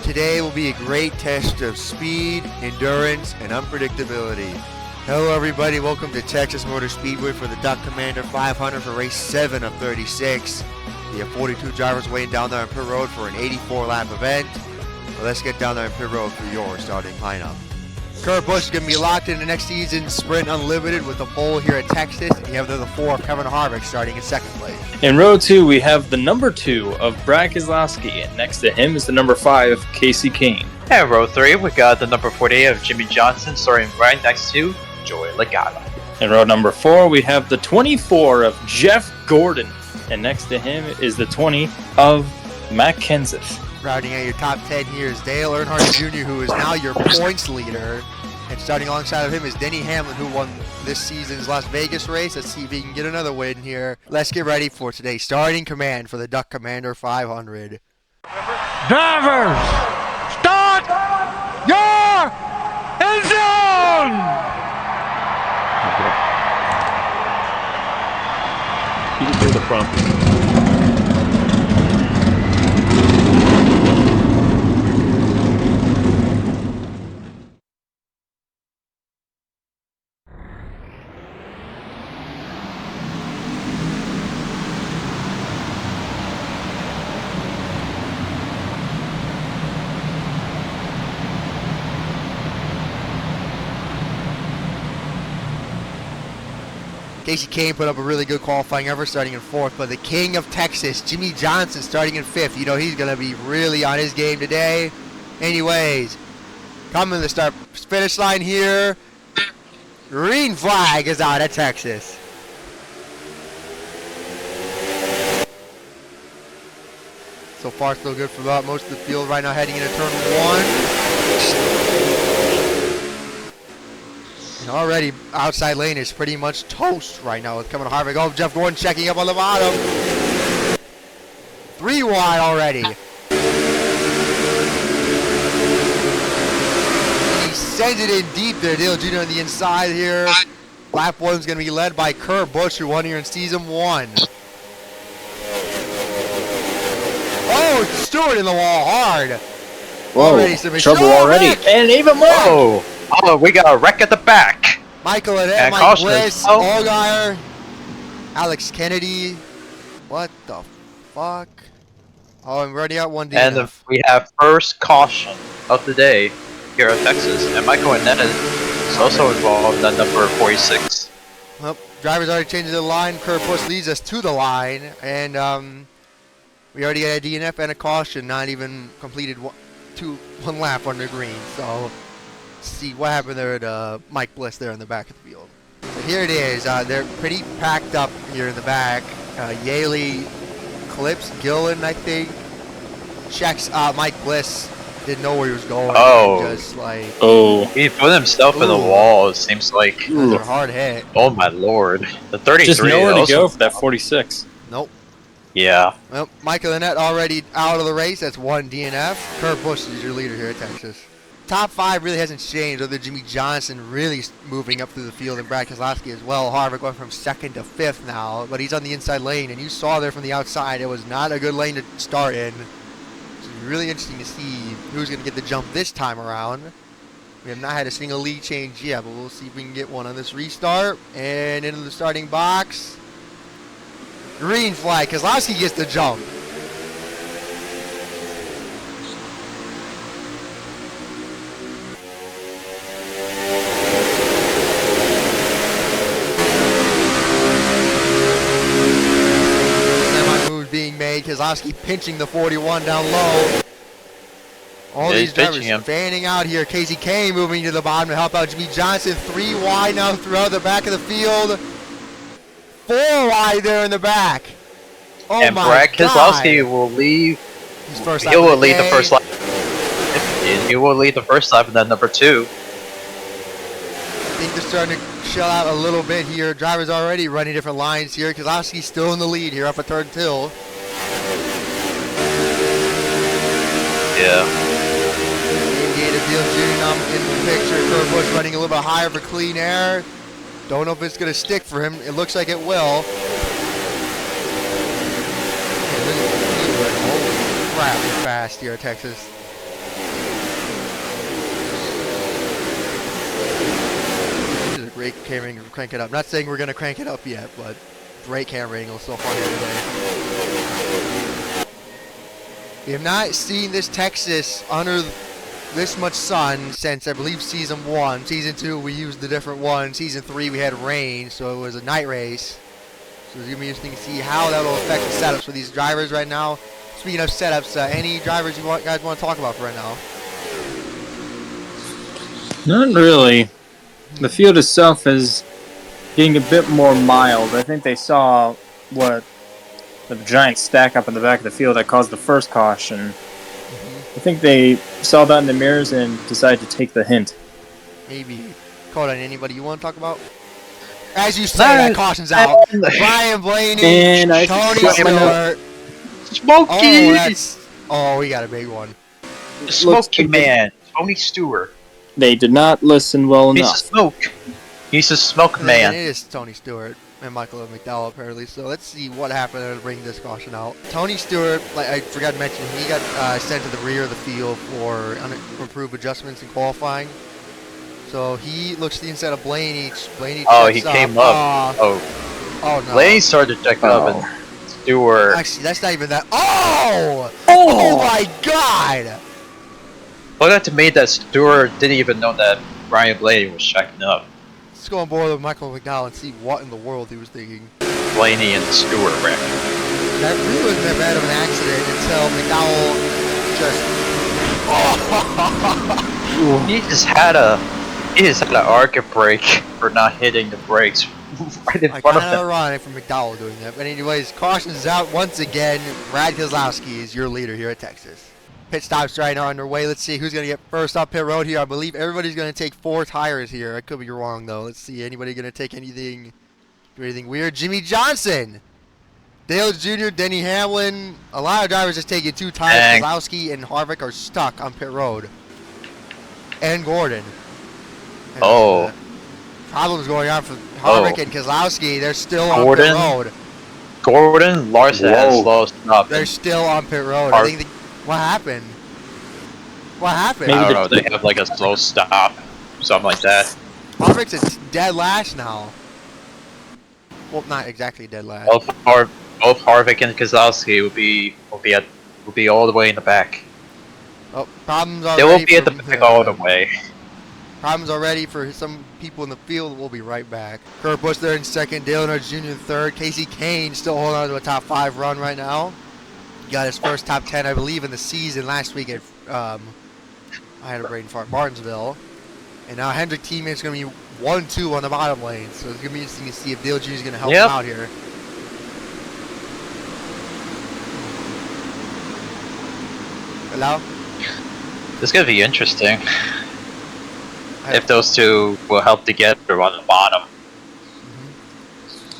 Today will be a great test of speed, endurance, and unpredictability. Hello everybody, welcome to Texas Motor Speedway for the Duck Commander 500 for race 7 of 36. We have 42 drivers waiting down there on pit road for an 84-lap event. Well, let's get down there on pit road for your starting lineup. Kurt Busch is going to be locked into next season's Sprint Unlimited with the pole here at Texas. You have the 4 of Kevin Harvick starting in second place. In row 2, we have the number 2 of Brad Keselowski, and next to him is the number 5, Kasey Kahne. And row 3, we got the number 48 of Jimmie Johnson starting right next to Joey Logano. In row number 4, we have the 24 of Jeff Gordon, and next to him is the 20 of Matt Kenseth. Rounding out your top 10 here is Dale Earnhardt Jr., who is now your points leader. And starting alongside of him is Denny Hamlin, who won this season's Las Vegas race. Let's see if he can get another win here. Let's get ready for today's starting command for the Duck Commander 500. Drivers, start your engine! You can hear the front. Kasey Kahne put up a really good qualifying effort starting in 4th, but the king of Texas, Jimmie Johnson, starting in 5th. You know he's going to be really on his game today. Anyways, coming to the start finish line here. Green flag is out at Texas. So far, still good for about most of the field right now, heading into turn 1. And already, outside lane is pretty much toast right now with coming to Harvick. Oh, Jeff Gordon checking up on the bottom. 3 wide already. He sends it in deep there. Dillon Jr. on the inside here. Lap 1 is going to be led by Kurt Busch, who won here in season 1. Oh, Stewart in the wall hard. Whoa, trouble already. And even more. Whoa. Oh, we got a wreck at the back. Michael and Mike Bliss, Allgaier, Alex Kennedy. What the fuck? Oh, I'm already out 1 DNF. And we have first caution of the day here at Texas. And Michael Annetta is also involved at number 46. Well, drivers already changed the line. Kurt Busch leads us to the line. And we already got a DNF and a caution. Not even completed one lap under green. So see what happened there to Mike Bliss there in the back of the field. So here it is. They're pretty packed up here in the back. Yaley clips Dillon, I think. Checks Mike Bliss. Didn't know where he was going. Oh. Just like. Oh. He put himself in the wall, it seems like. That's a hard hit. Oh my lord. The 33. Just nowhere to go for that 46. Nope. Yeah. Well, Michael Annette already out of the race. That's 1 DNF. Kurt Busch is your leader here at Texas. Top 5 really hasn't changed, other Jimmie Johnson really moving up through the field, and Brad Keselowski as well. Harvick went from 2nd to 5th now, but he's on the inside lane, and you saw there from the outside it was not a good lane to start in. It's really interesting to see who's going to get the jump this time around. We have not had a single lead change yet, but we'll see if we can get one on this restart. And into the starting box. Green flag. Keselowski gets the jump. Being made, Keselowski pinching the 41 down low. All these drivers fanning out here. Kasey Kahne moving to the bottom to help out Jimmie Johnson. 3 wide now throughout the back of the field. 4 wide there in the back. Oh and my Brad God. Keselowski will leave. He will lead the first lap. He will lead the first lap and then number 2. I think they're starting to shell out a little bit here. Drivers already running different lines here. Keselowski's still in the lead here up at third till. Yeah. Dillon Jr. in the picture. Kurt Busch running a little bit higher for clean air. Don't know if it's going to stick for him. It looks like it will. incredibly fast here at Texas. This is a great camera angle to crank it up. Not saying we're going to crank it up yet, but great camera angle so far here today. We have not seen this Texas under this much sun since, I believe, Season 1. Season 2, we used a different one. Season 3, we had rain, so it was a night race. So it's going to be interesting to see how that will affect the setups for these drivers right now. Speaking of setups, any drivers you guys want to talk about for right now? Not really. The field itself is getting a bit more mild. I think they saw what the giant stack up in the back of the field that caused the first caution. I think they saw that in the mirrors and decided to take the hint. Maybe. Call on anybody you want to talk about? As you say, that caution's out. Brian Blaney, And Tony Stewart. Smokey! Oh, we got a big one. The Smokey Man, Tony Stewart. They did not listen well He's a enough. smoke. He's a smoke And man. it is Tony Stewart and Michael McDowell apparently. So let's see what happened to bring this caution out. Tony Stewart, like I forgot to mention, he got sent to the rear of the field for improved adjustments in qualifying. So he looks to the inside of Blaney. Blaney Oh, he checks came up. up. Oh no. Blaney started to check up, and Stewart. Actually, that's not even that. Oh my God! Look at to me that Stewart didn't even know that Brian Blaney was checking up. Let's go on board with Michael McDowell and see what in the world he was thinking. Blaney and the Stewart wreck. That really wasn't that bad of an accident until McDowell just. He just had an arc brake for not hitting the brakes right in front of Kind of him. ironic for McDowell doing that. But anyways, caution's out once again. Brad Keselowski is your leader here at Texas. Pit stops right now underway. Let's see who's going to get first off pit road here. I believe everybody's going to take 4 tires here. I could be wrong, though. Let's see. Anybody going to take anything weird? Jimmie Johnson. Dale Jr., Denny Hamlin. A lot of drivers just taking 2 tires. Dang. Keselowski and Harvick are stuck on pit road. And Gordon. And, Oh. Problems going on for Harvick and Keselowski. They're still on Gordon? pit road. Gordon, Larson has lost up. They're still on pit road. I think what happened? What happened? I don't know. They have like a slow stop, something like that. Harvick's a dead last now. Well, not exactly dead last. Both Harvick and Keselowski will be all the way in the back. Oh, problems already. They will be at the back all the way. Problems already for some people in the field. We'll be right back. Kurt Busch there in second. Dale Earnhardt Jr. in third. Kasey Kahne still holding on to a top 5 run right now. Got his first top 10, I believe, in the season last week at I had a brain fart, Martinsville. And now Hendrick teammate's going to be 1-2 on the bottom lane. So it's going to be interesting to see if Dale Jr. is going to help him out here. Hello? This is going to be interesting. If those two will help together on the bottom.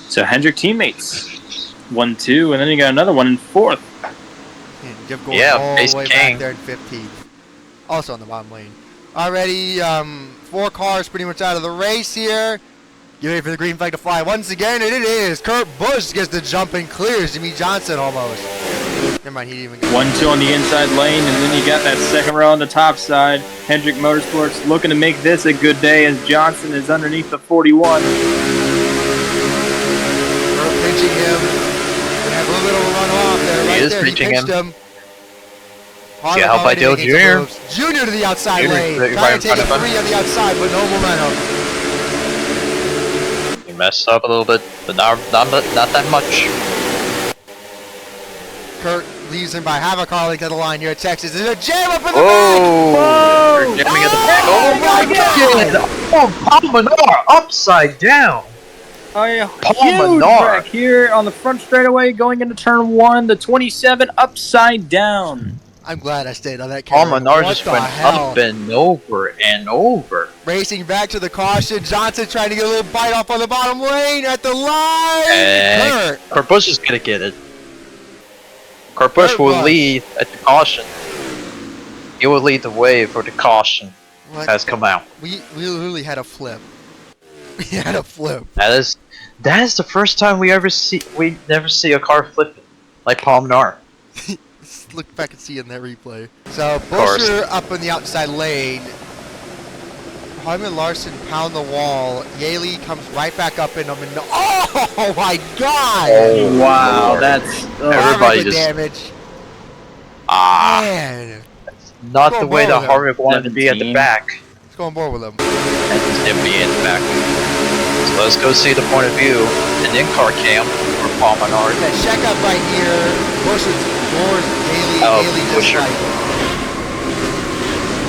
So Hendrick teammates. 1-2, and then you got another one in 4th. And Jeff Gordon Yeah, all the Kasey way Kahne. back there in 15th. Also on the bottom lane. Already, 4 cars pretty much out of the race here. Get ready for the green flag to fly once again, and it is. Kurt Busch gets the jump and clears Jimmie Johnson almost. Never mind, he didn't even get 1-2 on the inside lane, and then you got that second row on the top side. Hendrick Motorsports looking to make this a good day as Johnson is underneath the 41. Kurt pinching him. They have a little bit of a run off there. Right He is there. pinching He pinched him. Yeah, help by Dale Jr. Junior to the outside Jr. lane. right Trying in to take a front of him. 3 on the outside, but no momentum. He messed up a little bit, but not that much. Kurt leaves him by half a car length of the line here at Texas. There's a jam up in the back! Oh! They're jamming at the back. Oh my God! Oh, Paul Menard upside down. Oh yeah, Paul huge Menard. wreck here on the front straightaway going into turn 1. The 27 upside down. I'm glad I stayed on that Paul camera. Menard What just the went hell? up and over and over. Racing back to the caution. Johnson trying to get a little bite off on the bottom lane at the line. And Kurt. Kurt Busch is gonna get it. Kurt Busch will Busch. lead at the caution. He will lead the way for the caution What? has come out. We literally had a flip. We had a flip. That is the first time we never see a car flipping like Paul Menard. Let's look back and see in that replay. So Buescher up in the outside lane. Harvick and Larson pound the wall. Yaley comes right back up in them. And oh my God! Oh, Wow, Lord. that's Everybody Harvick with just damage. Man, not Go the way that Bowyer. Harvick wanted to be at the 17. back. let's go on board with him. And him being in the back. So let's go see the point of view. An in-car cam for Paul Menard. That check up right here. Buescher's floors Yaley. Oh, Yaley just Buescher. like.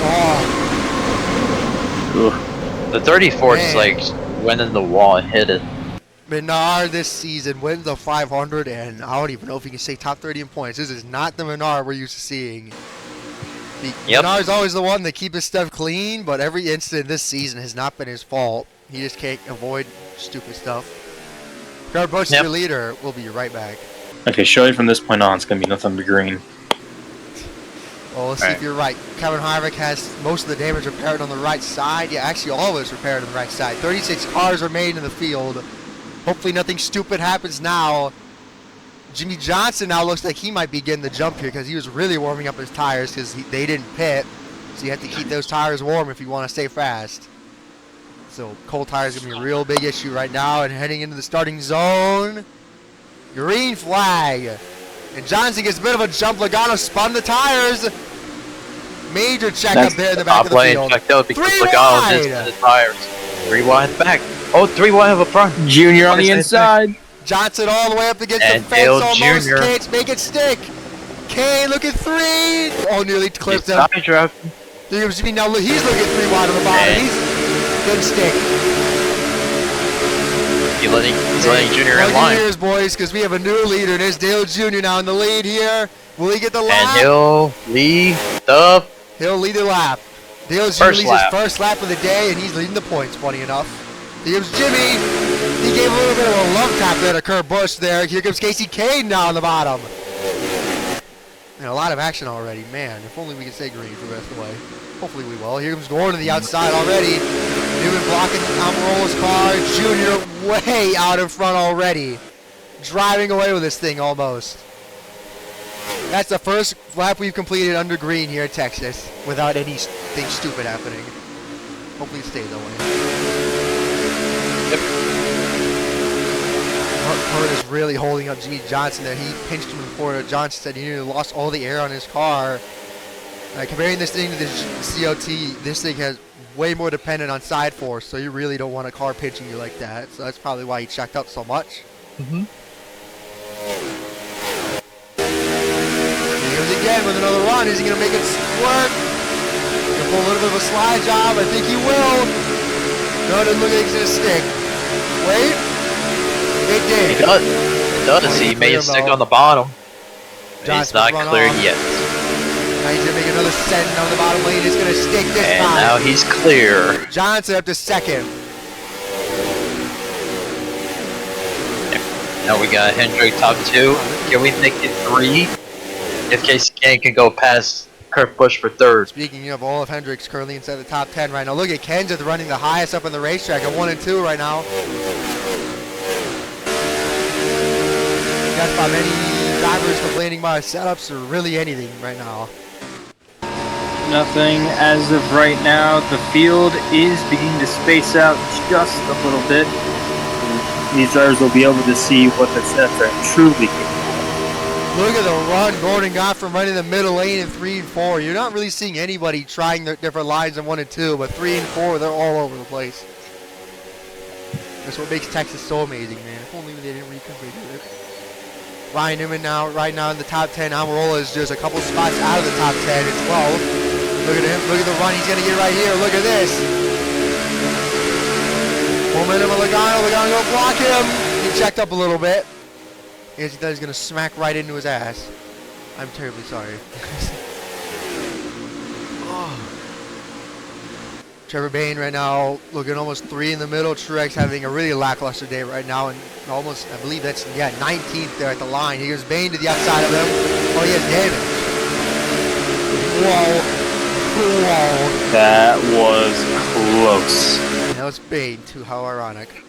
Oh. The 34 is Man. like went in the wall and hit it. Menard this season wins the 500, and I don't even know if you can say top 30 in points. This is not the Menard we're used to seeing. Yep. Menard's always the one that keeps his stuff clean, but every incident this season has not been his fault. He just can't avoid stupid stuff. Kurt Busch is Yep. your leader. We'll be right back. okay. Surely from this point on, it's gonna be nothing but green. Well, let's see if you're right. Kevin Harvick has most of the damage repaired on the right side. Yeah, actually all of it's repaired on the right side. 36 cars remain in the field. Hopefully nothing stupid happens now. Jimmie Johnson now looks like he might be getting the jump here because he was really warming up his tires because they didn't pit. So you have to keep those tires warm if you want to stay fast. So cold tires going to be a real big issue right now. And heading into the starting zone. Green flag. And Johnson gets a bit of a jump. Logano spun the tires. Major check up there in the back Top of the lane field. checked out because 3 Logano wide. did the tires. 3 wide at the back. Oh, 3 wide of the front. Junior on the Same inside. Johnson all the way up against And the fence Dale almost. Jr. Can't make it stick. Kane look at 3. Oh, nearly clipped him. Side draft. There goes Jimmy. Now look, he's looking at 3 wide on the bottom. And- He's good stick. He's letting Junior in Plug line. your ears, boys, because we have a new leader. There's Dale Jr. now in the lead here. Will he get the lap? And he'll lead the He'll lead the lap. Dale Jr. First leads lap. his first lap of the day, and he's leading the points, funny enough. Here comes Jimmy. He gave a little bit of a love tap there to Kurt Busch there. Here comes Kasey Kahne now on the bottom. And a lot of action already. Man, if only we could stay green for the rest of the way. Hopefully we will. Here comes Gordon to the outside already. Newman blocking Almirola's car. Junior way out in front already. Driving away with this thing almost. That's the first lap we've completed under green here at Texas without anything stupid happening. Hopefully it stays that way. Hurt is really holding up Jimmie Johnson there. He pinched him before. Johnson said he nearly lost all the air on his car. Comparing this thing to the COT, this thing has way more dependent on side force, so you really don't want a car pinching you like that. So that's probably why he checked up so much. Mm-hmm. He goes again with another run. Is he going to make it work? Gonna pull a little bit of a slide job. I think he will. No, it doesn't look like he's going to stick. Wait. It did. He does. He does. Oh, He he's made clear, it stick though. on the bottom. He's Johnson's not run cleared off. yet. Now he's going to make another send on the bottom lane. It's going to stick this And time. now he's clear. Johnson up to second. Now we got Hendrick top 2. Can we make it 3? If Kasey Kahne can go past Kurt Busch for 3rd. Speaking of all of Hendricks currently inside the top 10 right now. Look at Kenseth running the highest up on the racetrack at 1 and 2 right now. That's about many drivers complaining about setups or really anything right now. Nothing as of right now. The field is beginning to space out just a little bit. These drivers will be able to see what the sets are truly capable. Look at the run Gordon got from running the middle lane in 3 and 4. You're not really seeing anybody trying their different lines in 1 and 2, but 3 and 4, they're all over the place. That's what makes Texas so amazing, man. If only they didn't reconfigure it. Ryan Newman now, right now in the top 10. Almirola is just a couple spots out of the top 10 at 12. Look at him. Look at the run he's going to get right here. Look at this. Momentum of Logano. Logano going to block him. He checked up a little bit. He thought he was going to smack right into his ass. I'm terribly sorry. Trevor Bayne right now looking almost 3 in the middle. Truex having a really lackluster day right now, and almost, I believe that's, 19th there at the line. Here's Bayne to the outside of him. Oh, he has damage. Whoa. That was close. And that was Bayne, too. How ironic.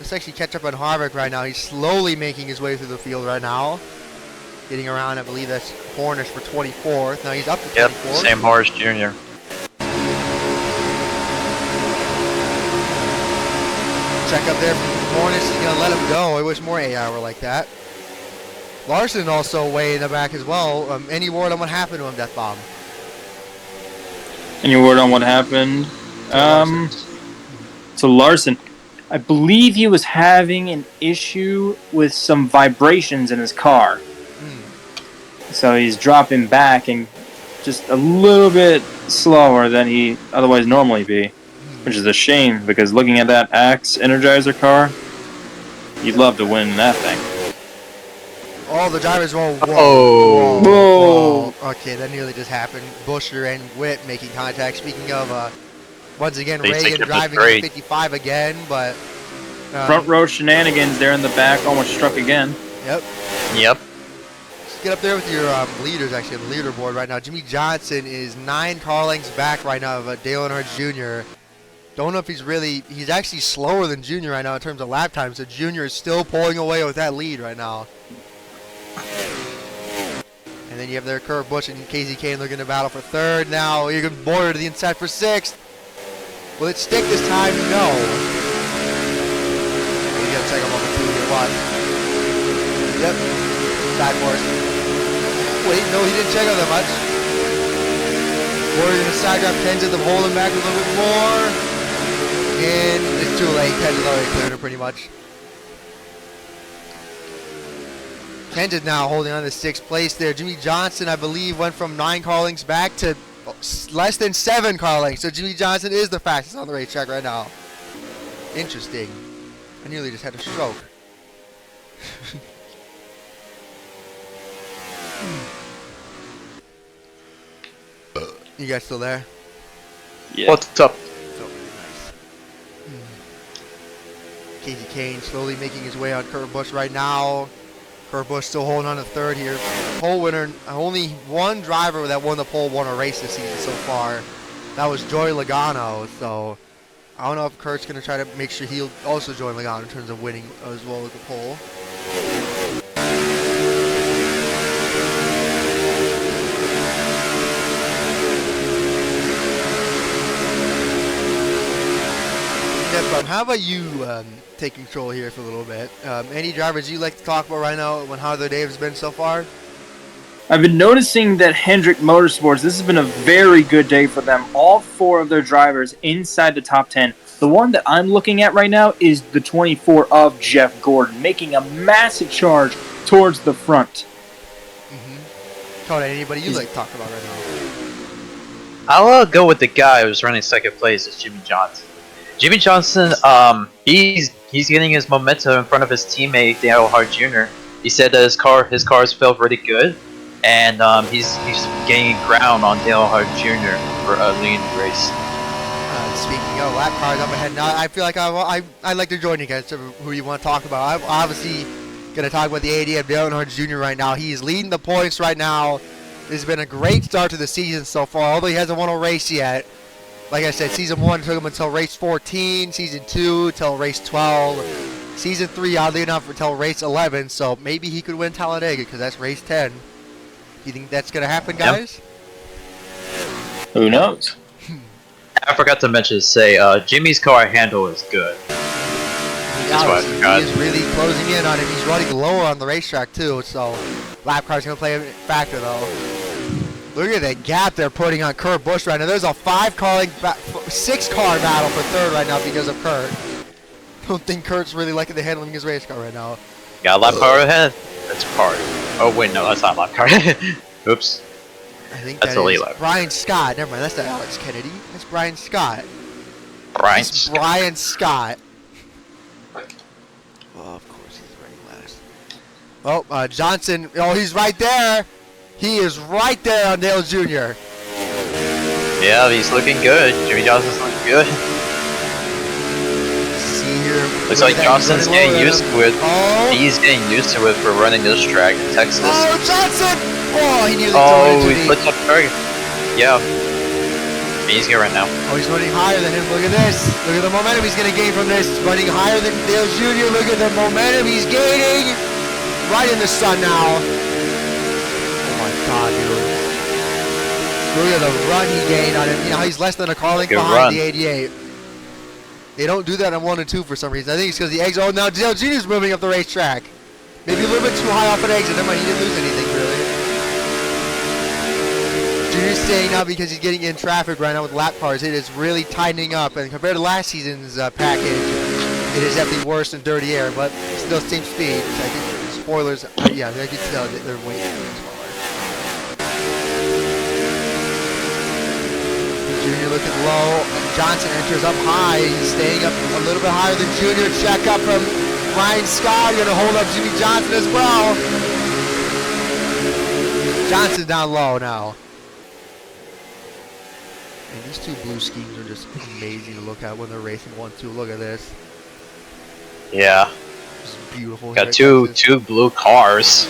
Let's actually catch up on Harvick right now. He's slowly making his way through the field right now. getting around. I believe that's Hornish for 24th. Now he's up to 24th. Yep, Sam Harris Jr. Check up there from Hornish. He's going to let him go. I wish more 8 were like that. Larson also way in the back as well. Any word on what happened to him, Death Bomb? Any word on what happened? To Larson. I believe he was having an issue with some vibrations in his car. So he's dropping back and just a little bit slower than he otherwise normally be. Which is a shame, because looking at that Axe Energizer car, you'd love to win that thing. Oh, the drivers roll. Oh. Whoa. Okay, that nearly just happened. Busher and Witt making contact. Speaking of, once again, They take Reagan it driving straight. 55 again, but... Front row shenanigans there in the back, almost struck again. Yep. Yep. Let's get up there with your leaders, actually, on the leaderboard right now. Jimmie Johnson is 9 car lengths back right now of Dale Earnhardt Jr. Don't know if he's actually slower than Jr. right now in terms of lap time, so Jr. is still pulling away with that lead right now. And then you have their Kurt Busch and Kasey Kahne looking to battle for 3rd now. You're going to border to the inside for 6th. Will it stick this time? No. We got to check him on the 2 here. Watch. Yep. Side force. Wait, no, he didn't check on that much. Warrior going to side drop Kenseth, hold him back a little bit more. And it's too late. Kenseth already cleared him pretty much. Kenseth now holding on to 6th place there. Jimmie Johnson, I believe, went from 9 car lengths back to less than 7 car lengths. So Jimmie Johnson is the fastest on the racetrack right now. Interesting. I nearly just had a stroke. You guys still there? Yeah. What's up? So nice. Kasey Kahne slowly making his way on Kurt Busch right now. Kurt Busch still holding on to 3rd here. Pole winner. Only one driver that won the pole won a race this season so far. That was Joey Logano. So I don't know if Kurt's going to try to make sure he'll also join Logano in terms of winning as well as the pole. How about you take control here for a little bit? Any drivers you like to talk about right now and how their day has been so far? I've been noticing that Hendrick Motorsports, this has been a very good day for them. All 4 of their drivers inside the top 10. The one that I'm looking at right now is the 24 of Jeff Gordon, making a massive charge towards the front. Cody, anybody you like to talk about right now? I'll go with the guy who's running 2nd place, is Jimmie Johnson. Jimmie Johnson, he's getting his momentum in front of his teammate Dale Earnhardt Jr. He said that his cars felt really good, and he's gaining ground on Dale Earnhardt Jr. for a leading race. Speaking of lap cars up ahead now, I feel like I'd like to join you guys to who you want to talk about. I'm obviously going to talk about the AD of Dale Earnhardt Jr. right now. He's leading the points right now. This has been a great start to the season so far, although he hasn't won a race yet. Like I said, Season 1 took him until race 14, Season 2 until race 12, Season 3, oddly enough, until race 11, so maybe he could win Talladega because that's race 10. Do you think that's going to happen, guys? Who knows? I forgot to Jimmy's car handle is good. That's what I forgot. He is really closing in on him. He's running lower on the racetrack, too, so lap car's going to play a factor, though. Look at that gap they're putting on Kurt Busch right now. There's a 6-car battle for 3rd right now because of Kurt. I don't think Kurt's really liking the handling his race car right now. Got a lap car ahead. That's part. Oh wait, no, that's not lap car. Oops. I think that's that a is lap. Brian Scott. Never mind, that's not Alex Kennedy. That's Brian Scott. Brian Scott. Well, of course he's running last. Oh, Johnson. Oh, he's right there. He is right there on Dale Jr. Yeah, he's looking good. Jimmie Johnson's looking good. See here. Looks like Johnson's getting used to it. Oh. He's getting used to it for running this track in Texas. Oh, Johnson! Oh, he nearly Oh, threw it he into flipped up target. Yeah. He's good right now. Oh, he's running higher than him. Look at this. Look at the momentum he's going to gain from this. Running higher than Dale Jr. Look at the momentum he's gaining. Right in the sun now. Look at the run he gained on him. You know, he's less than a car length Good behind run. the 88. They don't do that on 1 and 2 for some reason. I think it's because the exit. Oh, now Dale Jr.'s moving up the racetrack. Maybe a little bit too high off an exit. Never mind, he didn't lose anything really. Jr.'s staying up because he's getting in traffic right now with lap cars. It is really tightening up, and compared to last season's package, it is definitely worse than dirty air, but still same speed. So I think spoilers, yeah, I can tell that they're way smaller. Jr. looking low. Johnson enters up high. He's staying up a little bit higher than Jr. Check up from Ryan Scott. Going to hold up Jimmie Johnson as well. Johnson down low now. And these two blue schemes are just amazing to look at when they're racing 1-2. Look at this. Yeah. It's beautiful. Got two blue cars.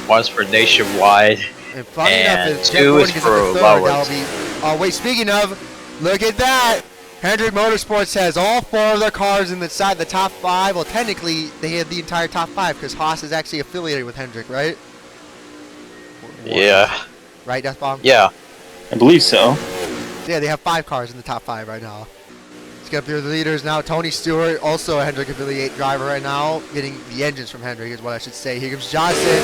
One's for nationwide. And funny enough, and is two is Jeff for Gordon gets the third. Lowers. That'll be. Oh wait, speaking of, look at that. Hendrick Motorsports has all 4 of their cars in the top 5. Well, technically, they have the entire top 5 because Haas is actually affiliated with Hendrick, right? Yeah. Right, Death Bomb? Yeah. I believe so. So yeah, they have 5 cars in the top 5 right now. Let's get up here the leaders now. Tony Stewart, also a Hendrick affiliate driver right now, getting the engines from Hendrick is what I should say. Here comes Johnson.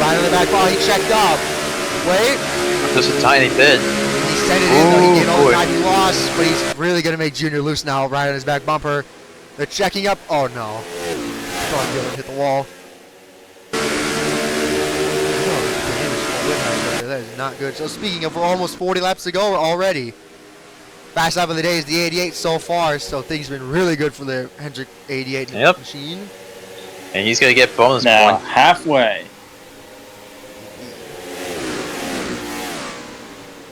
Right on the back wall, he checked up. Wait. Just a tiny bit. He sent it in, though. He did all the boy. time he lost, but he's really going to make Junior loose now, right on his back bumper. They're checking up. Oh, no. Oh, Dillon hit the wall. Oh, that is not good. So speaking of, we're almost 40 laps to go already. Fast lap of the day is the 88 so far, so things have been really good for the Hendrick 88 Yep. machine. And he's gonna get bonus Now, points. halfway.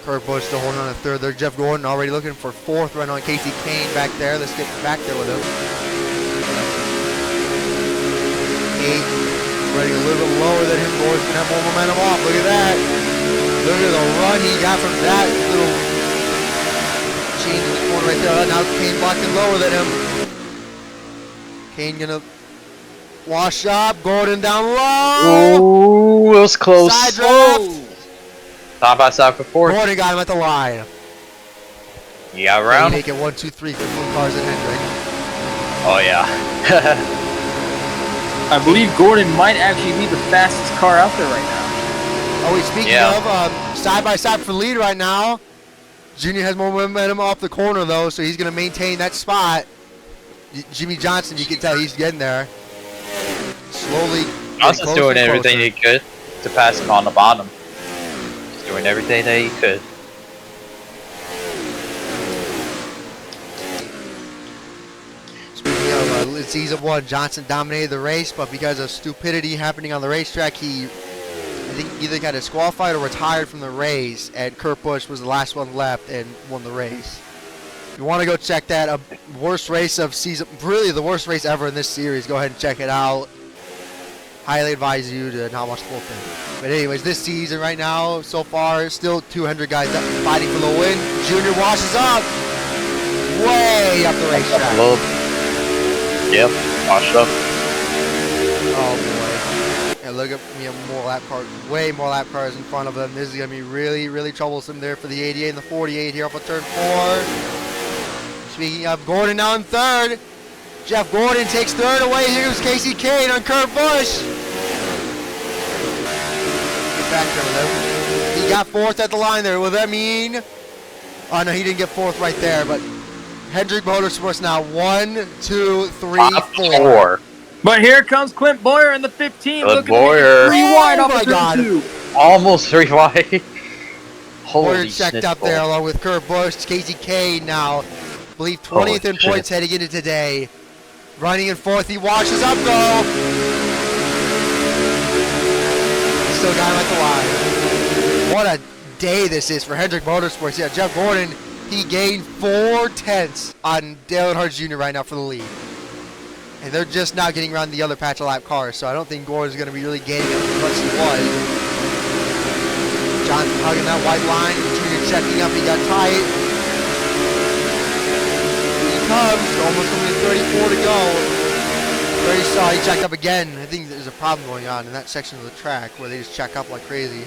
Kurt Busch still holding on to third there. Jeff Gordon already looking for 4th right on Kasey Kahne back there. Let's get back there with him. 8, running a little bit lower than him. Gordon's gonna have more momentum off. Look at that. Look at the run he got from that little change in the corner right there. Now Kahne blocking lower than him. Kahne gonna wash up. Gordon down low. Ooh, it was close. Side draft. Side by side for 4th. Gordon got him at the line. You got You around? make it 1, 2, 3 for full cars at Hendrick. Oh yeah. I believe Gordon might actually be the fastest car out there right now. Oh, wait, speaking of, side by side for the lead right now. Junior has more momentum off the corner, though, so he's going to maintain that spot. Jimmie Johnson, you can tell he's getting there. Slowly. Johnson's doing everything he could to pass him on the bottom. He's doing everything that he could. Speaking of, it's season 1, Johnson dominated the race, but because of stupidity happening on the racetrack, he, I think, either got disqualified or retired from the race, and Kurt Busch was the last one left and won the race. If you want to go check that, worst race of season, really the worst race ever in this series, go ahead and check it out. Highly advise you to not watch the whole thing. But anyways, this season right now, so far, still 200 guys fighting for the win. Junior washes up, way up the A racetrack. little. Yep. Washed up. Oh boy. And look at me, more lap cars, way more lap cars in front of them. This is going to be really, really troublesome there for the 88 and the 48 here off of turn 4. Speaking of, Gordon now in 3rd. Jeff Gordon takes 3rd away. Here's Kasey Kahne on Kurt Busch. Get back there with him. He got 4th at the line there. Will that mean? Oh no, he didn't get 4th right there, but Hendrick Motorsports now 1, 2, 3, 4. But here comes Clint Bowyer in the 15. Clint Look Bowyer. at 3 wide Oh off my of turn God. 2. Almost 3 wide. Bowyer Holy checked up snitchball. there along with Kurt Busch. Kasey Kahne now, I believe 20th in Holy points shit. heading into today. Running in 4th, he washes up though. Still got him at the line. What a day this is for Hendrick Motorsports. Yeah, Jeff Gordon, he gained 4 tenths on Earnhardt Jr. right now for the lead. And they're just now getting around the other patch of lap cars, so I don't think Gordon's going to be really gaining as much as he was. Johnson hugging that white line, Jr. checking up, he got tight. Comes, almost only 34 to go. Very sorry, he checked up again. I think there's a problem going on in that section of the track where they just check up like crazy.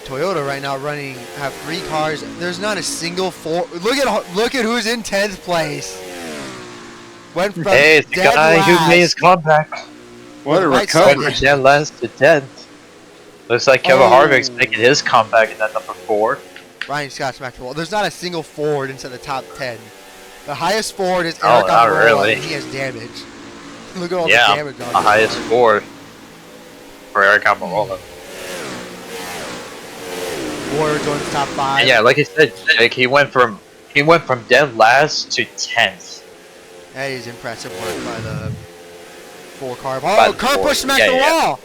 Toyota right now have 3 cars. There's not a single look at who's in 10th place. Went from Hey, it's the dead guy who made his comeback. What a Right recovery. side. Dead last to 10th. Looks like Kevin Oh. Harvick's making his comeback in that number 4. Ryan Scott smacked the wall. There's not a single Ford inside the top 10. The highest Ford is Oh, Eric not Almirola, really. and he has damage. Look at all the Yeah, damage on the his highest car. 4 for Eric Almirola. Ford joins the top 5. And yeah, like I said, like he went from dead last to 10th. That is impressive work by the 4 car. By Oh, the Kurt Ford. Busch smacked Yeah, the yeah. wall.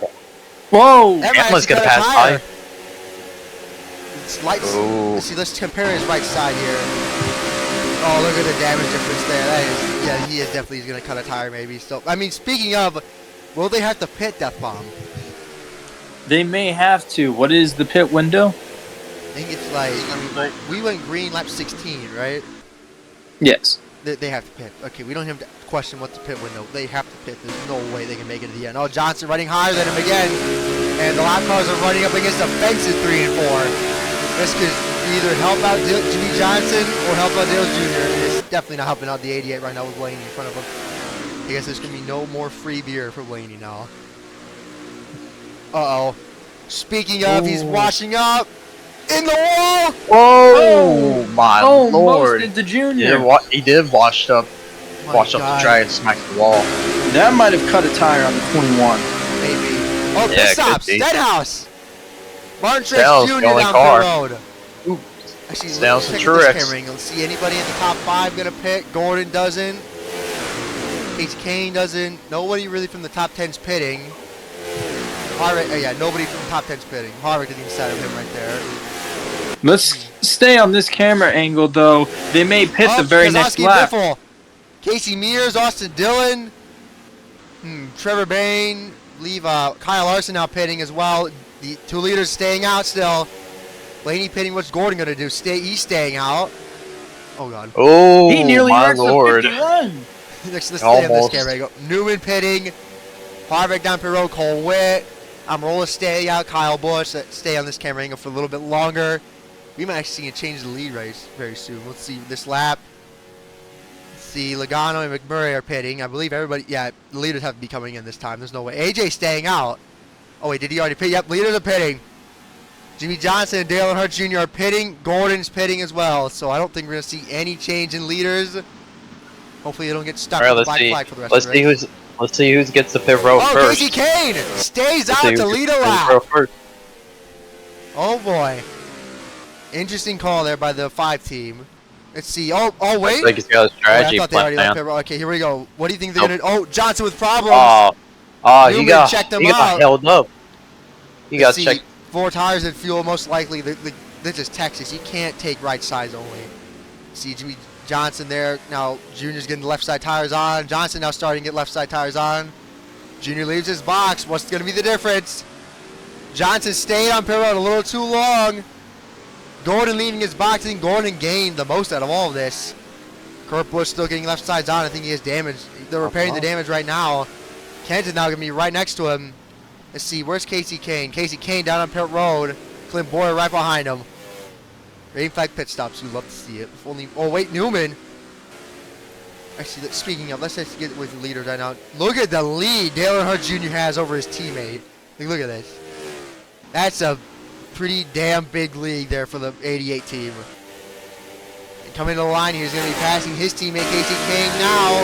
Whoa! That might Hamlin's actually gonna cut a pass tire. by. Ooh. Let's compare his right side here. Oh, look at the damage difference there. That is, yeah, he is definitely going to cut a tire maybe. So, I mean, speaking of, will they have to pit Death Bomb? They may have to. What is the pit window? I think it's like, we went green lap 16, right? Yes. They have to pit. Okay, we don't have to question what's the pit window. They have to pit. There's no way they can make it to the end. Oh, Johnson running higher than him again. And the lap cars are running up against the fences 3 and 4. This could either help out Jimmie Johnson or help out Dale Jr. And it's definitely not helping out the 88 right now with Blaney in front of him. I guess there's going to be no more free beer for Blaney now. Uh-oh. Speaking of, he's washing up in the wall. Oh my Oh, lord! most into Junior. He did wash up My the God. track and smack the wall. That might have cut a tire on the 21. Maybe. Oh, pit Yeah, it stops. could be. Stenhouse. Martin Stenhouse, Truex the Jr. only down car. the road. Ooh. Actually, Stenhouse let's and check this Truex. camera angle. Let's see anybody in the top 5 gonna pit. Gordon doesn't. Kasey Kahne doesn't. Nobody really from the top 10's pitting. Harvick, yeah, nobody from the top 10's pitting. Harvick didn't even set him right there. Let's stay on this camera angle, though. They may pit the very next Keselowski, lap. Biffle. Casey Mears, Austin Dillon, Trevor Bayne, leave Kyle Larson now pitting as well. The 2 leaders staying out still. Blaney pitting. What's Gordon gonna do? He's staying out. Oh god. Oh He nearly my wrecks lord! the 50 run. Let's stay on this Almost. camera. Go. Newman pitting. Harvick down pit road. Cole Witt. Almirola staying out. Kyle Busch stay on this camera angle for a little bit longer. We might actually see a change the lead race very soon. Let's see this lap. Let's see Logano and McMurray are pitting. I believe everybody. Yeah, the leaders have to be coming in this time. There's no way. AJ staying out. Oh wait, did he already pit? Yep, leaders are pitting. Jimmie Johnson and Dale Earnhardt Jr. are pitting. Gordon's pitting as well. So I don't think we're gonna see any change in leaders. Hopefully they don't get stuck All right, with the let's black see. flag for the rest Let's of the see race. who gets the pit row Oh, first. Kasey Kahne stays Let's out see to who lead gets a the pit lap. row first. Oh boy, interesting call there by the 5 team. Let's see. Oh wait. Looks like he's got a Oh, I strategy thought they already plan. left pit row. Okay, here we go. What do you think they're Nope. gonna? Oh, Johnson with problems. Oh, Newman he got checked him he got out. held up. He got Let's see, checked. 4 tires and fuel most likely. This is Texas. You can't take right sides only. See Jimmie Johnson there. Now Junior's getting the left side tires on. Johnson now starting to get left side tires on. Junior leaves his box. What's going to be the difference? Johnson stayed on pit road a little too long. Gordon leaving his box. I think Gordon gained the most out of all of this. Kurt Busch still getting left sides on. I think he has damage. They're repairing the damage right now. Kenseth now going to be right next to him. Let's see. Where's Kasey Kahne? Kasey Kahne down on pit road. Clint Bowyer right behind him. Green flag pit stops. We'd love to see it. If only. Oh wait, Newman. Actually, speaking of, let's just get with the leaders right now. Look at the lead Dale Earnhardt Jr. has over his teammate. Look at this. That's a pretty damn big lead there for the 88 team. And coming to the line, he's going to be passing his teammate Kasey Kahne now.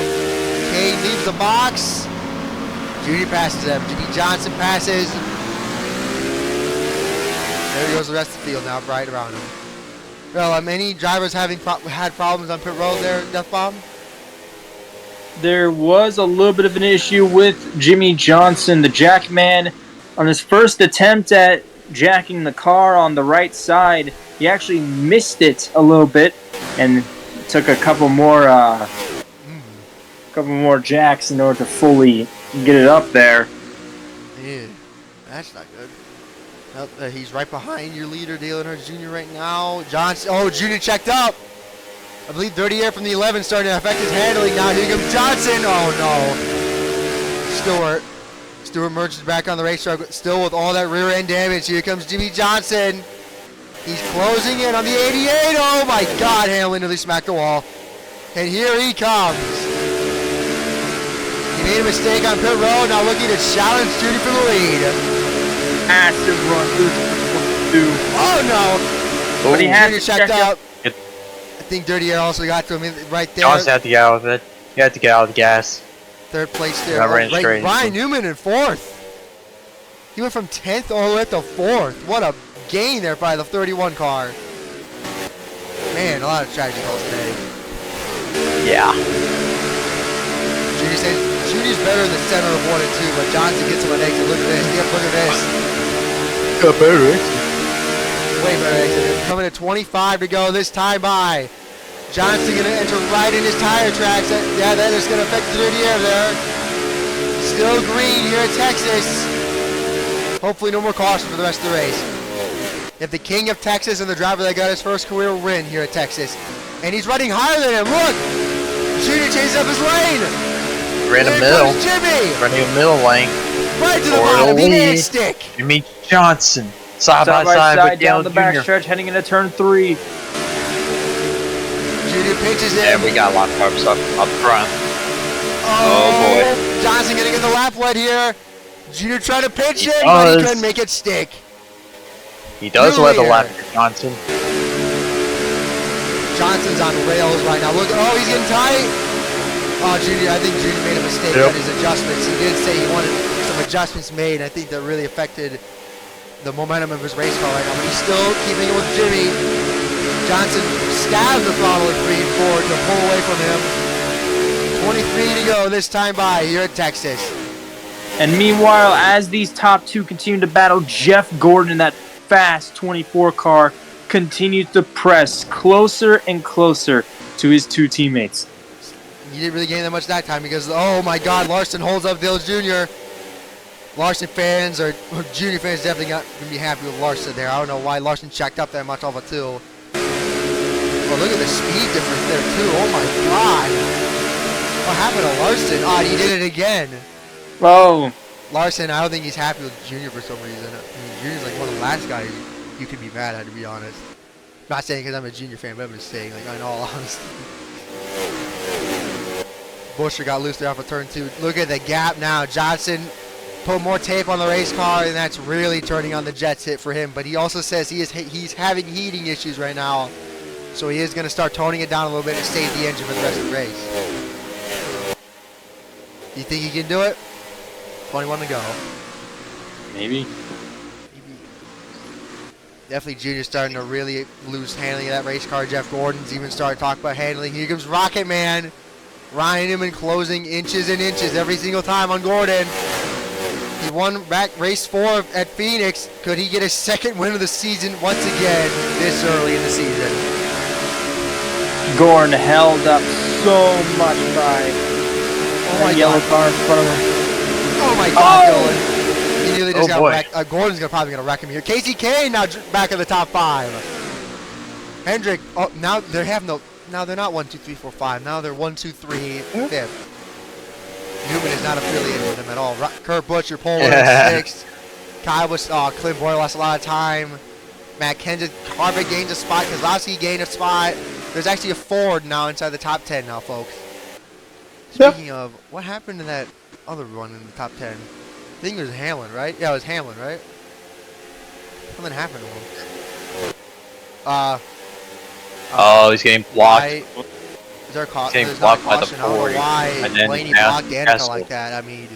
Kahne leaves the box. Jr. passes him. Jimmie Johnson passes. There goes the rest of the field now, right around him. Well, many drivers had problems on pit road there, Death Bomb? There was a little bit of an issue with Jimmie Johnson, the jack man. On his first attempt at jacking the car on the right side, he actually missed it a little bit and took a couple more jacks in order to fully get it up there. Yeah, that's not good. Nope, he's right behind your leader, Dale Earnhardt Jr. right now. Johnson, oh, Jr. checked up. I believe dirty air from the 11 starting to affect his handling now. Here comes Johnson. Oh no. Stewart merges back on the racetrack, still with all that rear end damage. Here comes Jimmie Johnson. He's closing in on the 88. Oh my God, Hamlin nearly smacked the wall. And here he comes. He made a mistake on pit road, now looking to challenge Judy for the lead. Massive run. Oh no! But he had Junior to checked check out. It- I think Dirty Air also got to him right there. Johnson had to get out of it. He had to get out of the gas. Third place there. That ran straight. Ryan Newman in fourth. He went from 10th all the way up to 4th. What a gain there by the 31 car. Man, a lot of strategy calls today. Yeah. Judy's better in the center of 1 and 2, but Johnson gets him an exit. Look at this. Yep, look at this. Got better exit. Way better exit. Coming at 25 to go this time by. Johnson going to enter right in his tire tracks. Yeah, that is going to affect the Dirty Air there. Still green here in Texas. Hopefully no more caution for the rest of the race. If the king of Texas and the driver that got his first career win here at Texas. And he's running higher than him. Look! Junior chases up his lane. Ran the There middle. comes Jimmy. Running a middle lane. Right to the For bottom. the He made lead. it stick. Jimmie Johnson. Side Side by side with down Dillon the Jr. backstretch, heading into turn 3. Junior pitches in. Yeah, we got a lot of carbs up front. Oh, boy. Johnson gonna get the lap wet here. Junior trying to pitch He in, but he does. couldn't make it stick. He does New let the leader. lap for Johnson. Johnson's on rails right now. Look, oh, he's getting tight. Oh, Junior, I think Junior made a mistake Yep. on his adjustments. He did say he wanted some adjustments made. I think that really affected the momentum of his race car right now. But he's still keeping it with Jimmy. Johnson stabs the throttle at 3 and 4 to pull away from him. 23 to go this time by here at Texas. And meanwhile, as these top two continue to battle, Jeff Gordon in that fast 24 car continues to press closer and closer to his two teammates. He didn't really gain that much that time because, oh my God, Larson holds up Dillon Jr. Larson fans or Junior fans definitely not going to be happy with Larson there. I don't know why Larson checked up that much off of 2. Oh, look at the speed difference there too. Oh my God. What happened to Larson? Oh, he did it again. Oh, Larson, I don't think he's happy with Junior for some reason. I mean, Junior's like one of the last guys you could be mad at, to be honest. Not saying because I'm a Junior fan, but I'm just saying, like, in all honesty. Busch got loose there off of turn 2. Look at the gap now. Johnson put more tape on the race car, and that's really turning on the Jets hit for him. But he also says he's having heating issues right now, so he is going to start toning it down a little bit to save the engine for the rest of the race. You think he can do it? 21 to go. maybe. Definitely Junior's starting to really lose handling of that race car. Jeff Gordon's even started talking about handling. Here comes Rocket Man. Ryan Newman closing inches and inches every single time on Gordon. He won back race 4 at Phoenix. Could he get his second win of the season once again this early in the season? Gordon held up so much by that yellow car in front of him. Oh my God, Dillon. He nearly just Oh, got boy. wrecked. Gordon's probably going to wreck him here. Kasey Kahne now back in the top 5. Hendrick, oh, now they have no, now they're not 1, 2, 3, 4, 5. Now they're 1, 2, 3, 5th. Newman is not affiliated with him at all. Kurt Busch, your pole winner, 6th. Clint Bowyer lost a lot of time. Matt Kenseth, Harvick gained a spot. Keselowski gained a spot. There's actually a Ford now inside the top 10 now, folks. Speaking of, what happened to that other one in the top 10? I think it was Hamlin, right? Yeah, it was Hamlin, right? Something happened to him. Oh, he's getting blocked. Is there a He's getting there's not a blocked by the caution. I don't know 40, why and then Blaney now blocked Danica Castle. like that. I mean,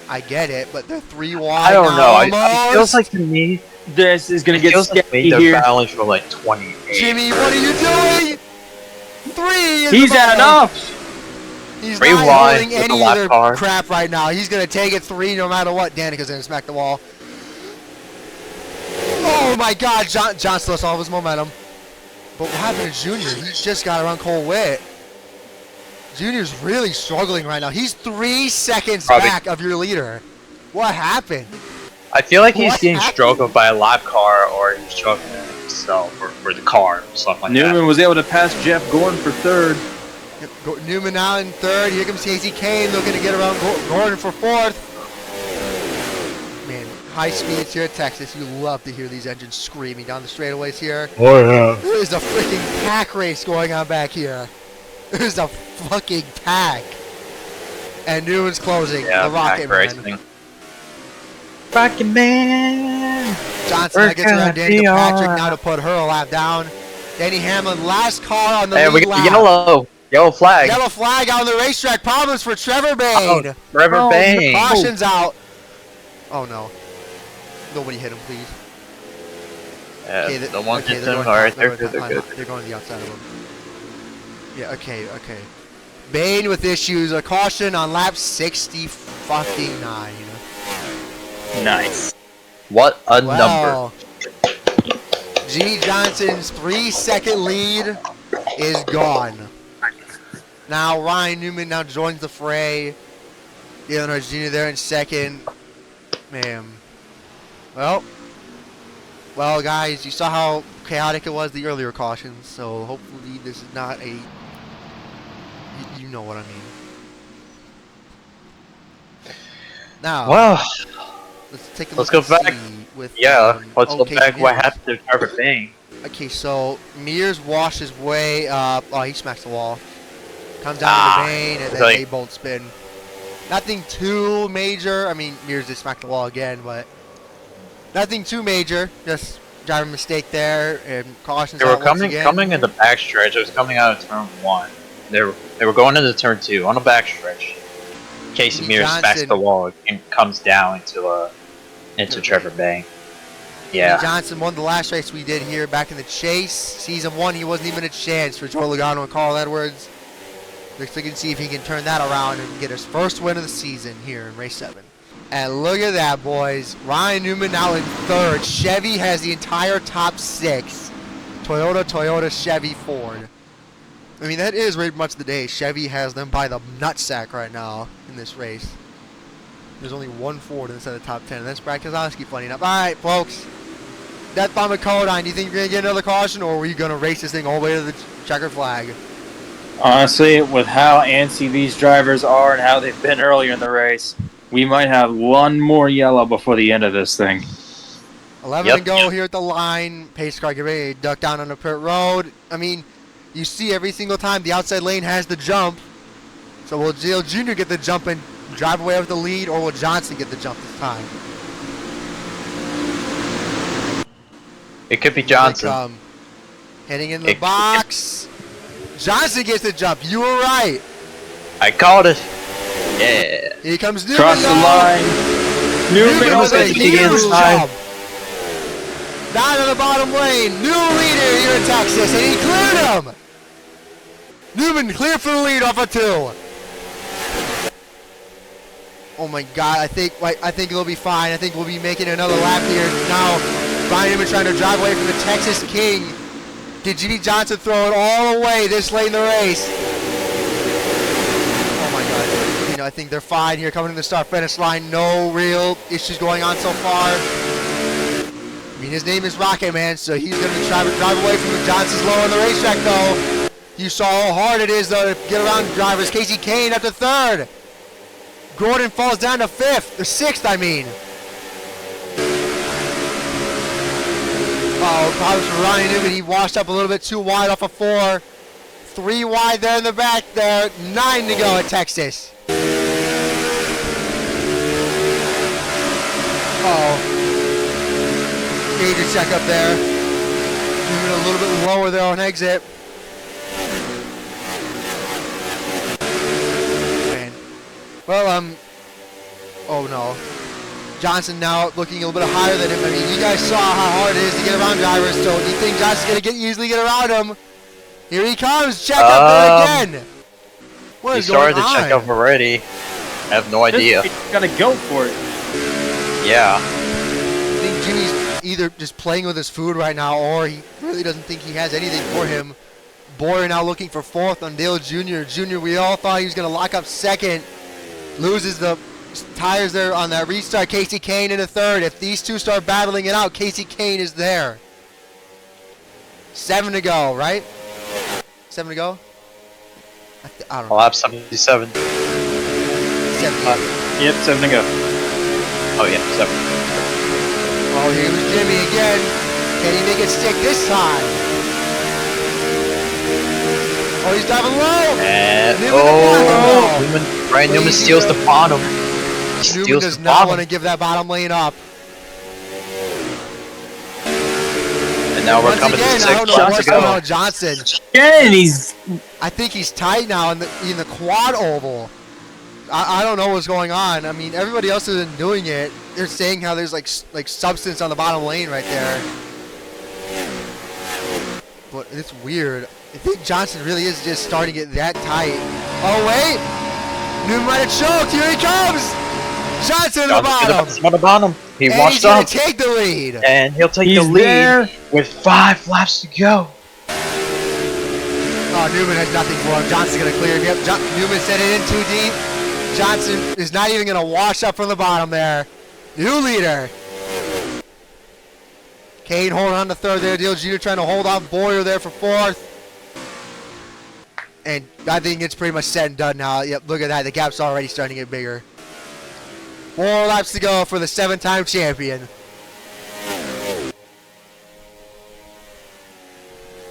I get it, but they're 3 wide I don't know. It almost. feels like to me, This is going to it get feels like sketchy they're here. battling for like 28. Jimmy, what are you doing? 3 is He's the had ball. enough. He's Three not wide holding with the any lap other car. crap right now. He's going to take it 3 no matter what. Danica's going to smack the wall. Oh my God, John still lost all of his momentum. But what happened to Junior? He just got around Cole Witt. Junior's really struggling right now. He's 3 seconds Probably. back of your leader. What happened? I feel like he's What getting happened? struggled by a lap car, or he's struggling himself for the car, or something like Newman that. was able to pass Jeff Gordon for 3rd. Newman now in 3rd. Here comes Kasey Kahne looking to get around Gordon for 4th. Man, high speeds here at Texas. You love to hear these engines screaming down the straightaways here. Oh yeah. There's a freaking pack race going on back here. There's a fucking pack. And Newman's closing. Yeah, the Rocket Man. racing. Rocket Man! Johnson now gets around Danica Patrick now to put her lap down. Denny Hamlin, last car on the Hey, we lead got lap. yellow flag. Yellow flag out on the racetrack. Problems for Trevor Bayne. Oh, Trevor Bayne. Caution's out. Oh no. Nobody hit him, please. No one hit they're him. going Alright, top, they're going good. top. They're good. They're going to the outside of him. Yeah, okay. Bayne with issues. A caution on lap 60-fucking-9. Nice. What a number. Jimmie Johnson's 3-second lead is gone. Now Ryan Newman now joins the fray. Earnhardt Jr. there in second. Man. Well, guys, you saw how chaotic it was the earlier cautions, so hopefully this is not a... You know what I mean. Now, Well, let's go back. With, let's go back. Mears. What happened to Trevor Bayne? Okay, so Mears washed his way up. Oh, he smacks the wall. Comes down to the Bayne, and then they both spin. Nothing too major. I mean, Mears did smack the wall again, but nothing too major. Just driver mistake there, and cautions. They were out once again. coming in the backstretch. It was coming out of turn 1. They were going into turn 2 on the backstretch. Casey Mears smacks the wall and comes down into Trevor Bayne. Yeah. Jimmie Johnson won the last race we did here back in the Chase. Season 1, he wasn't even a chance for Joe Logano and Carl Edwards. Looks like we can see if he can turn that around and get his first win of the season here in race 7. And look at that, boys. Ryan Newman now in third. Chevy has the entire top 6. Toyota, Chevy, Ford. I mean, that is very much the day. Chevy has them by the nutsack right now in this race. There's only one Ford inside the top 10. And that's Brad Keselowski, funny enough. All right, folks. Death Bomb at Codine. Do you think you're going to get another caution, or are we going to race this thing all the way to the checkered flag? Honestly, with how antsy these drivers are and how they've been earlier in the race, we might have one more yellow before the end of this thing. 11 to go here at the line. Pace car get ready to duck down on the pit road. I mean, you see every single time the outside lane has the jump. So will Dale Jr. get the jump and drive away with the lead, or will Johnson get the jump this time? It could be Johnson. Heading in the box. Johnson gets the jump. You were right. I called it. Yeah. Here comes Newman. Cross the line. Newman with a huge inside. jump. Down in the bottom lane. New leader here in Texas, and he cleared him. Newman clear for the lead off of 2. Oh my God! I think it'll be fine. I think we'll be making another lap here now. Ryan Newman trying to drive away from the Texas King. Did Jimmie Johnson throw it all away this late in the race? Oh my God! You know, I think they're fine here coming to the start-finish line. No real issues going on so far. I mean, his name is Rocket Man, so he's going to be trying to drive away from the Johnson's low on the racetrack, though. You saw how hard it is, though, to get around drivers. Kasey Kahne up to 3rd. Gordon falls down to 5th, or 6th, I mean. Oh, problems for Ryan Newman. He washed up a little bit too wide off of 4. 3 wide there in the back there. 9 to go at Texas. Major check up there. Newman a little bit lower there on exit. Well, oh no. Johnson now looking a little bit higher than him. I mean, you guys saw how hard it is to get around drivers, so do you think Johnson's going to easily get around him? Here he comes. Check up there again. What is going on? He started the check up already. I have no idea. He's got to go for it. Yeah. I think Jimmy's either just playing with his food right now, or he really doesn't think he has anything for him. Bowyer now looking for 4th on Dale Jr. Jr., we all thought he was going to lock up 2nd. Loses the tires there on that restart. Kasey Kahne in 3rd. If these two start battling it out, Kasey Kahne is there. 7 to go, right? 7 to go? I don't know. Lap 77. 78. Yep, 7 to go. Oh yeah, 7. Oh, here was Jimmy again. Can he make it stick this time? Oh, he's diving low. And Newman, Ryan Newman steals the bottom. He Newman steals does the not bottom. want to give that bottom lane up. And now we're Once coming again, to I don't 6 know laps what's to going on go. with Johnson. And he's I think he's tight now in the quad oval. I don't know what's going on. I mean, everybody else isn't doing it. They're saying how there's like substance on the bottom lane right there. But it's weird. I think Johnson really is just starting to get that tight. Oh wait, Newman might have choked. Here he comes. Johnson at the bottom. On the bottom. He And washed he's gonna up. take the lead. And he'll take the He's lead there. with 5 laps to go. Oh, Newman has nothing for him. Johnson's gonna clear him. Yep, Newman set it in too deep. Johnson is not even gonna wash up from the bottom there. New leader. Kahne holding on to third there. Dillon Jr. trying to hold off Bowyer there for fourth. And I think it's pretty much set and done now. Yep, look at that. The gap's already starting to get bigger. 4 laps to go for the 7-time champion.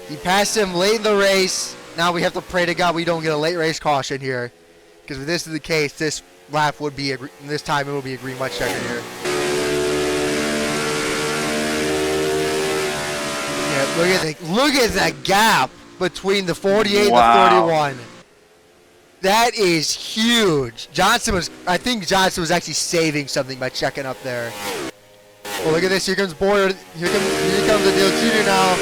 He passed him late in the race. Now we have to pray to God we don't get a late race caution here. Because if this is the case, this lap would be, this time it will be a green light checker here. Yeah, look at that gap between the 48 and the 31. That is huge. I think Johnson was actually saving something by checking up there. Well, look at this. Here comes Bowyer. Here comes the Dillon Jr. now.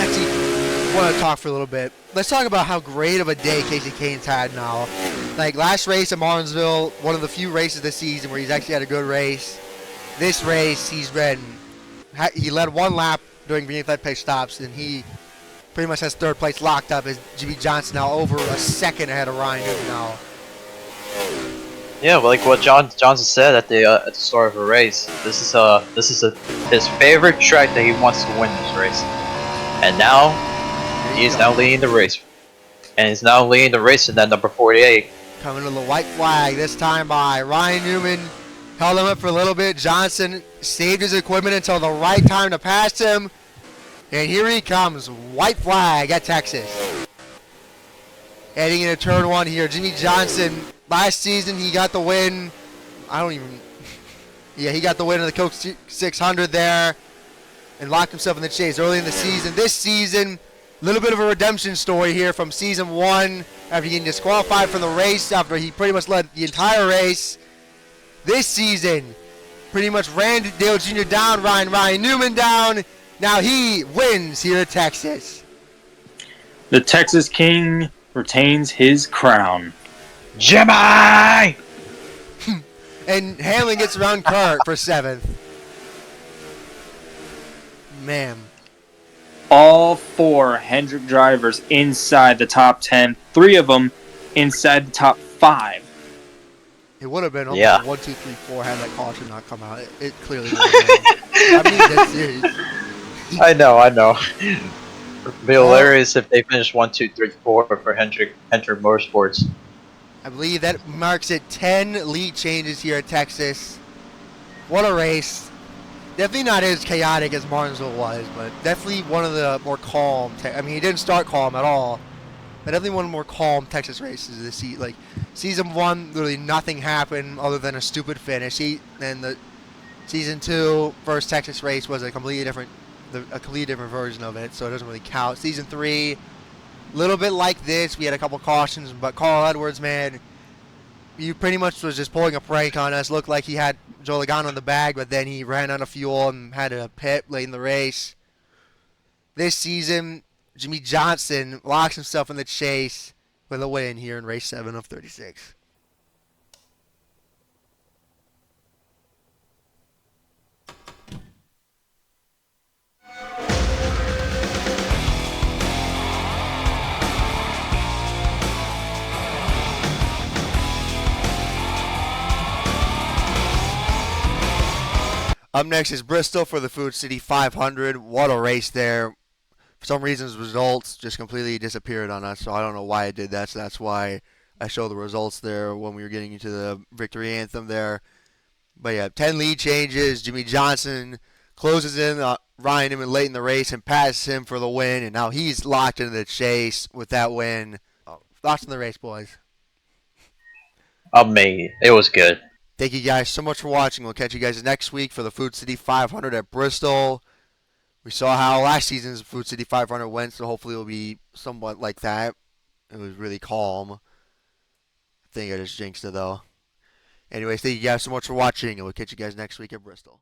Actually, I want to talk for a little bit. Let's talk about how great of a day Kasey Kahne's had now. Like last race at Martinsville, one of the few races this season where he's actually had a good race. This race, he led 1 lap during beneath that pit stops, and he pretty much has third place locked up as Jimmie Johnson now over a second ahead of Ryan Newman now. Yeah, well, like what Johnson said at the start of the race. This is his favorite track that he wants to win this race, and now he's now leading the race, and he's now leading the race in that number 48. Coming to the white flag this time by Ryan Newman. Held him up for a little bit. Johnson saved his equipment until the right time to pass him. And here he comes. White flag at Texas. Heading into turn 1 here. Jimmie Johnson, last season he got the win. He got the win of the Coke 600 there. And locked himself in the chase early in the season. This season, a little bit of a redemption story here from season 1. After getting disqualified from the race, after he pretty much led the entire race. This season, pretty much ran Dale Jr. down, Ryan Newman down. Now he wins here at Texas. the Texas King retains his crown. Jimmie! And Hamlin gets around Kurt for 7th. Man. All 4 Hendrick drivers inside the top 10. 3 of them inside the top 5. It would have been almost Yeah. 1, 2, 3, 4 had that caution not come out. It clearly would have been. I mean, that's serious. I know. It'd be hilarious if they finished 1, 2, 3, 4 for Hendrick Motorsports. I believe that marks it 10 lead changes here at Texas. What a race. Definitely not as chaotic as Martinsville was, but definitely one of the more calm. I mean, he didn't start calm at all. But definitely one of the more calm Texas races this season. Like, season 1, literally nothing happened other than a stupid finish. Then the season 2 first Texas race was a completely different version of it, so it doesn't really count. Season 3, a little bit like this. We had a couple cautions, but Carl Edwards, man, he pretty much was just pulling a prank on us. Looked like he had Joe Logano in the bag, but then he ran out of fuel and had a pit late in the race. This season, Jimmie Johnson locks himself in the chase with a win here in race 7 of 36. Up next is Bristol for the Food City 500. What a race there. For some reasons, results just completely disappeared on us, so I don't know why it did that. So that's why I showed the results there when we were getting into the victory anthem there. But yeah, 10 lead changes. Jimmie Johnson closes in Ryan Newman late in the race and passes him for the win, and now he's locked into the chase with that win. Thoughts on the race, boys? Amazing. It was good. Thank you guys so much for watching. We'll catch you guys next week for the Food City 500 at Bristol. We saw how last season's Food City 500 went, so hopefully it'll be somewhat like that. It was really calm. I think I just jinxed it, though. Anyways, thank you guys so much for watching, and we'll catch you guys next week at Bristol.